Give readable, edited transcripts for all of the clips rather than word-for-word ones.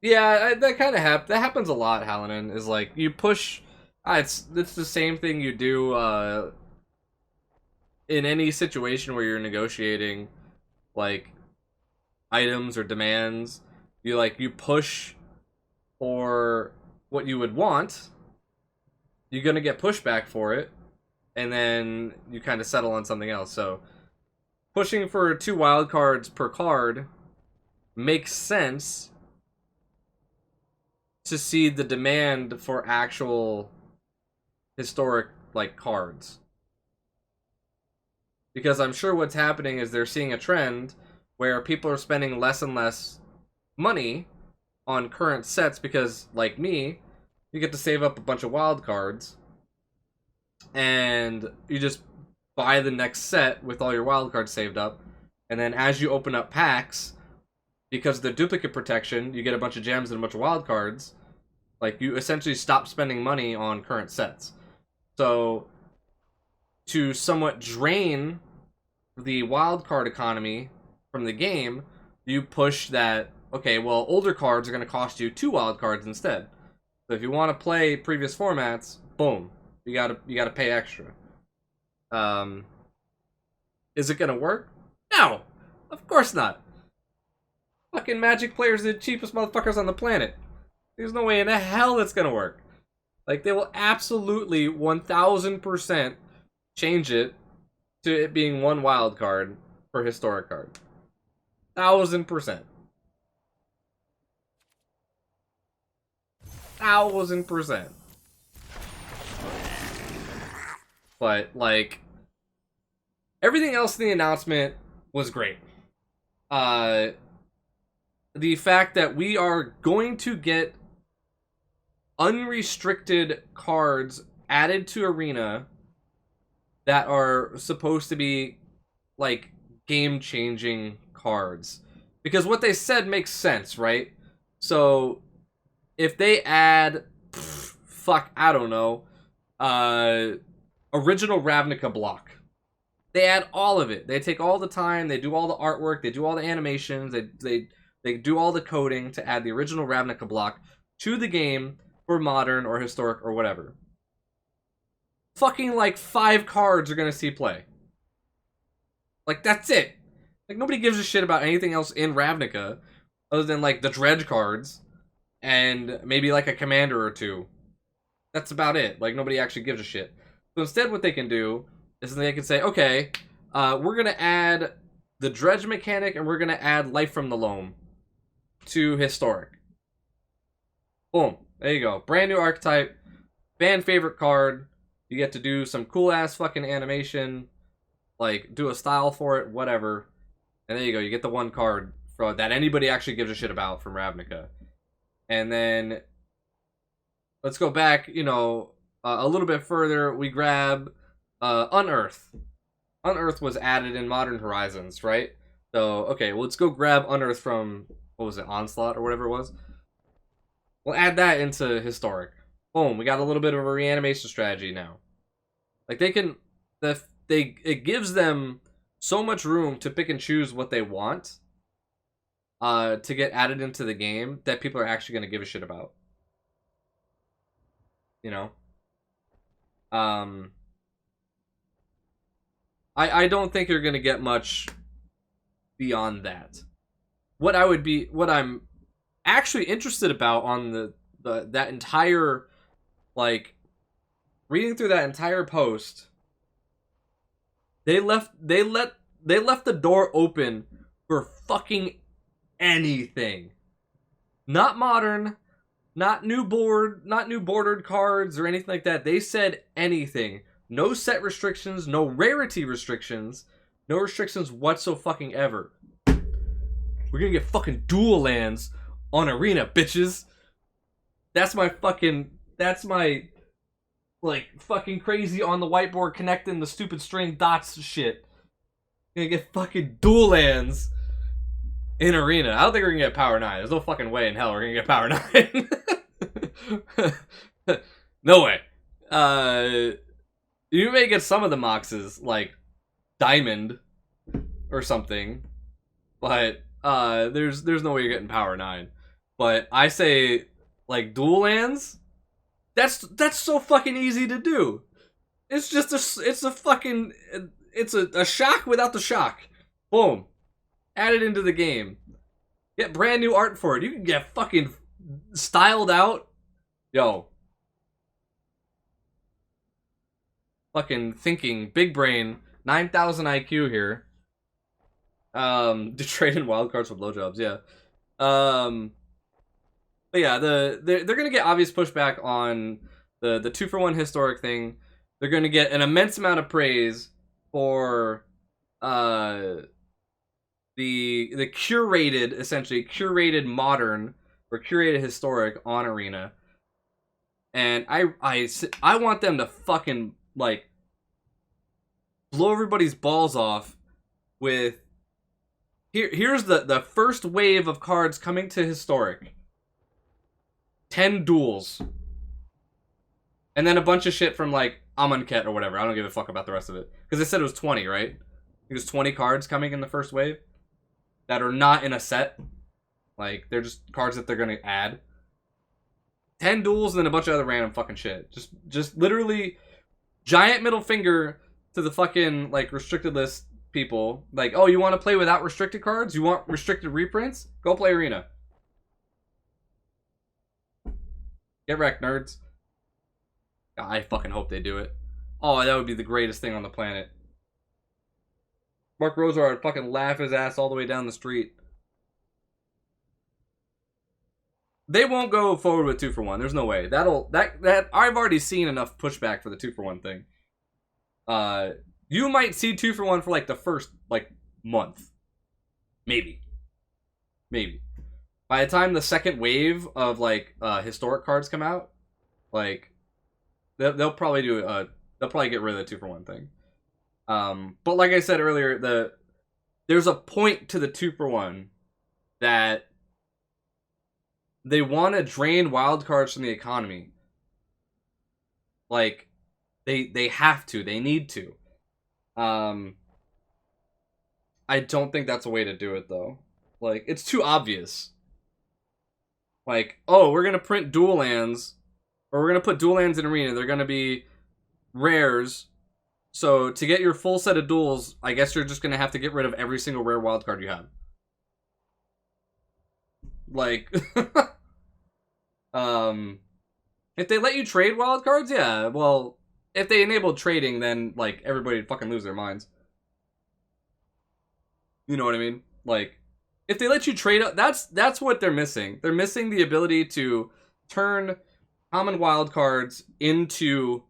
Yeah, that kind of that happens a lot. Hallinan is like you push. It's the same thing you do in any situation where you're negotiating like items or demands. You push for what you would want. You're gonna get pushback for it, and then you kind of settle on something else. So pushing for 2 wild cards per card makes sense to see the demand for actual historic like cards. Because I'm sure what's happening is they're seeing a trend where people are spending less and less money on current sets because, like me, you get to save up a bunch of wild cards and you just buy the next set with all your wild cards saved up. And then as you open up packs, because of the duplicate protection, you get a bunch of gems and a bunch of wild cards. Like, you essentially stop spending money on current sets. So, to somewhat drain the wildcard economy from the game, you push that, okay, well, older cards are going to cost you 2 wildcards instead. So if you want to play previous formats, boom, you gotta pay extra. Um, is it going to work? No, of course not. Fucking Magic players are the cheapest motherfuckers on the planet. There's no way in the hell that's going to work. Like, they will absolutely 1000% change it to it being 1 wildcard per historic card. 1000%. 1000%. But, like, everything else in the announcement was great. The fact that we are going to get unrestricted cards added to Arena that are supposed to be like game-changing cards. Because what they said makes sense, right? So if they add I don't know, original Ravnica block. They add all of it. They take all the time, they do all the artwork, they do all the animations, they do all the coding to add the original Ravnica block to the game for modern or historic or whatever. Fucking like 5 cards are gonna see play. Like, that's it. Like, nobody gives a shit about anything else in Ravnica other than like the dredge cards and maybe like a commander or two. That's about it. Like, nobody actually gives a shit. So instead, what they can do is they can say, okay, we're gonna add the dredge mechanic and we're gonna add life from the loam to historic. Boom. There you go. Brand new archetype. Fan favorite card. You get to do some cool ass fucking animation. Like, do a style for it, whatever. And there you go. You get the 1 card that anybody actually gives a shit about from Ravnica. And then let's go back, a little bit further. We grab Unearth. Unearth was added in Modern Horizons, right? So, okay, well, let's go grab Unearth from, what was it, Onslaught or whatever it was? We'll add that into Historic. Boom, we got a little bit of a reanimation strategy now. Like, it gives them so much room to pick and choose what they want to get added into the game that people are actually going to give a shit about. You know? I don't think you're going to get much beyond that. What I'm actually interested about on that entire, like, reading through that entire post, they left the door open for fucking anything. Not modern, not new bordered cards or anything like that. They said anything. No set restrictions, no rarity restrictions, no restrictions whatsoever. We're gonna get fucking dual lands on Arena, bitches. That's my like fucking crazy on the whiteboard connecting the stupid string dots shit. Gonna get fucking dual lands in Arena. I don't think we're gonna get Power 9. There's no fucking way in hell we're gonna get Power 9. No way. You may get some of the Moxes, like Diamond or something, but there's no way you're getting Power 9. But I say, like, dual lands, that's so fucking easy to do. It's just a shock without the shock. Boom. Add it into the game. Get brand new art for it. You can get fucking styled out. Yo. Fucking thinking. Big brain. 9,000 IQ here. To trade in wildcards for blowjobs, yeah. But yeah, they're gonna get obvious pushback on the 2-for-1 historic thing. They're gonna get an immense amount of praise for the curated, essentially curated modern or curated historic on Arena. And I want them to fucking like blow everybody's balls off with here's the first wave of cards coming to historic. 10 duels. And then a bunch of shit from like Amonkhet or whatever. I don't give a fuck about the rest of it. Because they said it was 20, right? It was 20 cards coming in the first wave that are not in a set. Like, they're just cards that they're going to add. 10 duels and then a bunch of other random fucking shit. Just literally giant middle finger to the fucking, like, restricted list people. Like, oh, you want to play without restricted cards? You want restricted reprints? Go play Arena. Get wrecked, nerds. I fucking hope they do it. Oh, that would be the greatest thing on the planet. Mark Rosar would fucking laugh his ass all the way down the street. They won't go forward with 2-for-1. There's no way. That I've already seen enough pushback for the 2-for-1 thing. You might see 2-for-1 for like the first like month. Maybe. By the time the second wave of like historic cards come out, like they'll probably do they'll probably get rid of the 2-for-1 thing. But like I said earlier, there's a point to the 2-for-1 that they want to drain wildcards from the economy. Like they have to, they need to. I don't think that's a way to do it though. Like, it's too obvious. Like, oh, we're gonna print dual lands, or we're gonna put dual lands in Arena. They're gonna be rares. So to get your full set of duels, I guess you're just gonna have to get rid of every single rare wildcard you have. Like, if they let you trade wildcards, yeah. Well, if they enabled trading, then like everybody would fucking lose their minds. You know what I mean? Like, if they let you trade, that's what they're missing. They're missing the ability to turn common wildcards into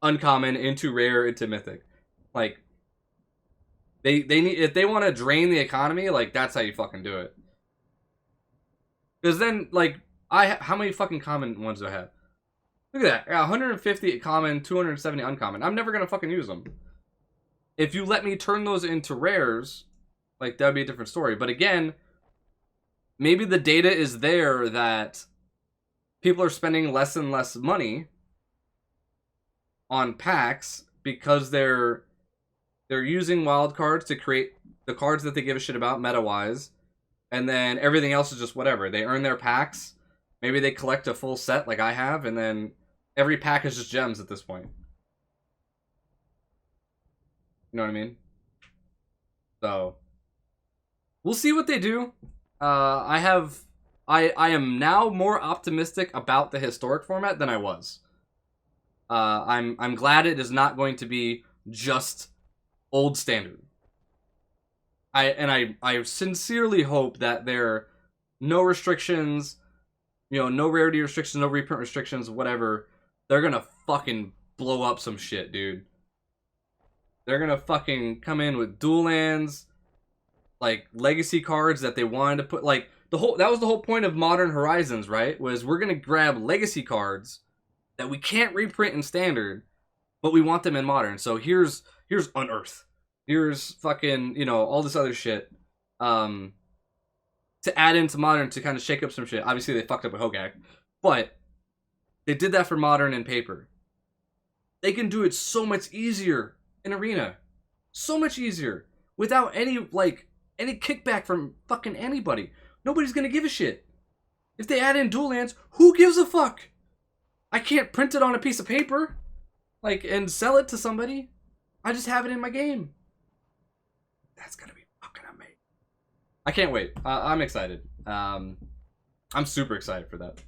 uncommon, into rare, into mythic. Like, they need, if they want to drain the economy, like that's how you fucking do it. Because then, like, how many fucking common ones do I have? Look at that. 150 common, 270 uncommon. I'm never gonna fucking use them. If you let me turn those into rares, like, that would be a different story. But again, maybe the data is there that people are spending less and less money on packs because they're using wildcards to create the cards that they give a shit about meta-wise. And then everything else is just whatever. They earn their packs. Maybe they collect a full set like I have, and then every pack is just gems at this point. You know what I mean? So we'll see what they do. I am now more optimistic about the historic format than I was. I'm glad it is not going to be just old standard. I sincerely hope that there are no restrictions, you know, no rarity restrictions, no reprint restrictions, whatever. They're gonna fucking blow up some shit, dude. They're gonna fucking come in with dual lands, like legacy cards that they wanted to put, like that was the whole point of Modern Horizons, right? Was we're gonna grab legacy cards that we can't reprint in standard, but we want them in modern. So here's Unearth. Here's fucking, you know, all this other shit. To add into modern to kind of shake up some shit. Obviously they fucked up with Hogak, but they did that for modern and paper. They can do it so much easier in Arena. So much easier. Without any kickback from fucking anybody. Nobody's gonna give a shit. If they add in dual lands, who gives a fuck? I can't print it on a piece of paper, like, and sell it to somebody. I just have it in my game. That's gonna be fucking amazing. I can't wait. I'm excited. I'm super excited for that.